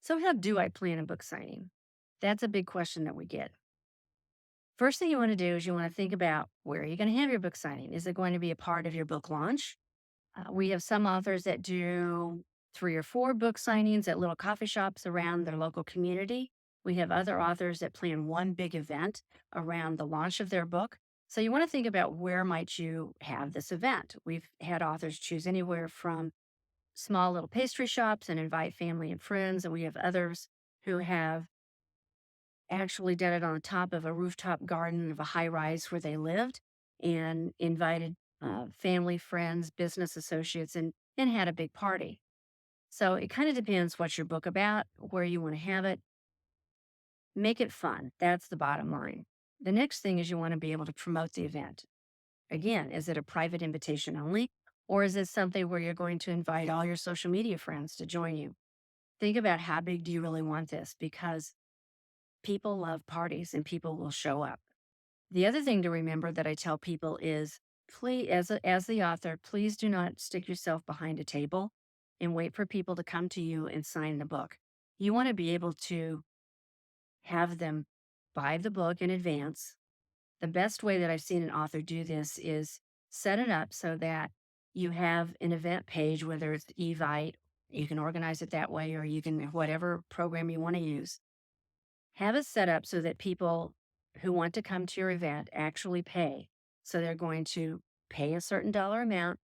So, how do I plan a book signing? That's a big question that we get. First thing you want to do is you want to think about where are you going to have your book signing? Is it going to be a part of your book launch? We have some authors that do 3 or 4 book signings at little coffee shops around their local community. We have other authors that plan one big event around the launch of their book. So you want to think about where might you have this event. We've had authors choose anywhere from small little pastry shops and invite family and friends, and we have others who have actually done it on the top of a rooftop garden of a high rise where they lived and invited family, friends, business associates, and had a big party. So it kind of depends what's your book about, where you want to have it. Make it fun. That's the bottom line. The next thing is you want to be able to promote the event. Again, is it a private invitation only? Or is it something where you're going to invite all your social media friends to join you? Think about how big do you really want this because people love parties and people will show up. The other thing to remember that I tell people is please, as the author, please do not stick yourself behind a table and wait for people to come to you and sign the book. You want to be able to have them buy the book in advance. The best way that I've seen an author do this is set it up so that you have an event page, whether it's Evite, you can organize it that way, or you can, whatever program you want to use, have it set up so that people who want to come to your event actually pay. So they're going to pay a certain dollar amount,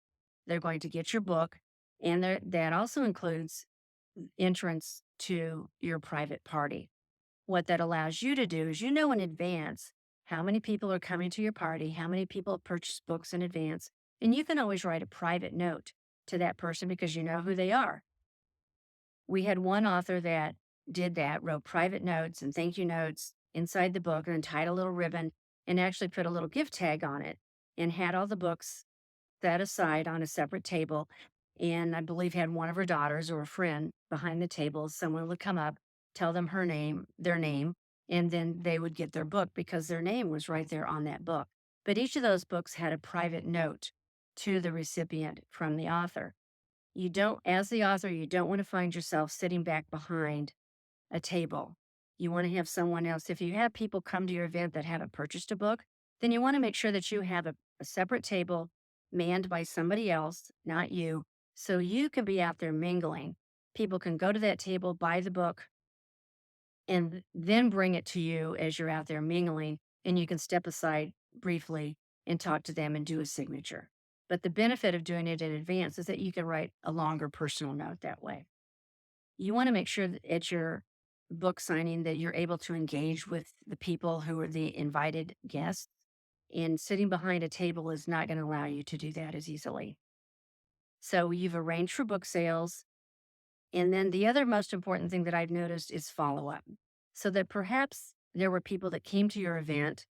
they're going to get your book, and that also includes entrance to your private party. What that allows you to do is you know in advance how many people are coming to your party, how many people have purchased books in advance, and you can always write a private note to that person because you know who they are. We had one author that did that, wrote private notes and thank you notes inside the book and then tied a little ribbon and actually put a little gift tag on it and had all the books set aside on a separate table. And I believe had one of her daughters or a friend behind the table. Someone would come up, tell them their name, and then they would get their book because their name was right there on that book. But each of those books had a private note to the recipient from the author. You don't, as the author, you don't want to find yourself sitting back behind a table. You want to have someone else. If you have people come to your event that haven't purchased a book, then you want to make sure that you have a separate table manned by somebody else, not you, so you can be out there mingling. People can go to that table, buy the book, and then bring it to you as you're out there mingling, and you can step aside briefly and talk to them and do a signature. But the benefit of doing it in advance is that you can write a longer personal note that way. You want to make sure that at your book signing that you're able to engage with the people who are the invited guests. And sitting behind a table is not going to allow you to do that as easily. So you've arranged for book sales. And then the other most important thing that I've noticed is follow up. So that perhaps there were people that came to your event,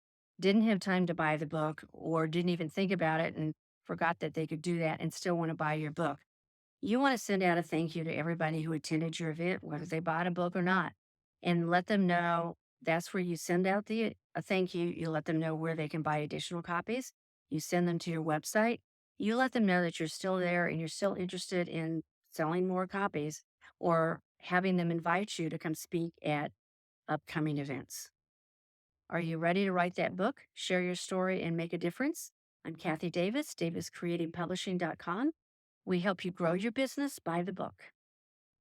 didn't have time to buy the book, or didn't even think about it and forgot that they could do that and still want to buy your book. You want to send out a thank you to everybody who attended your event, whether they bought a book or not, and let them know that's where you send out a thank you. You let them know where they can buy additional copies. You send them to your website. You let them know that you're still there and you're still interested in selling more copies or having them invite you to come speak at upcoming events. Are you ready to write that book, share your story, and make a difference? I'm Kathy Davis, daviscreativepublishing.com. We help you grow your business by the book.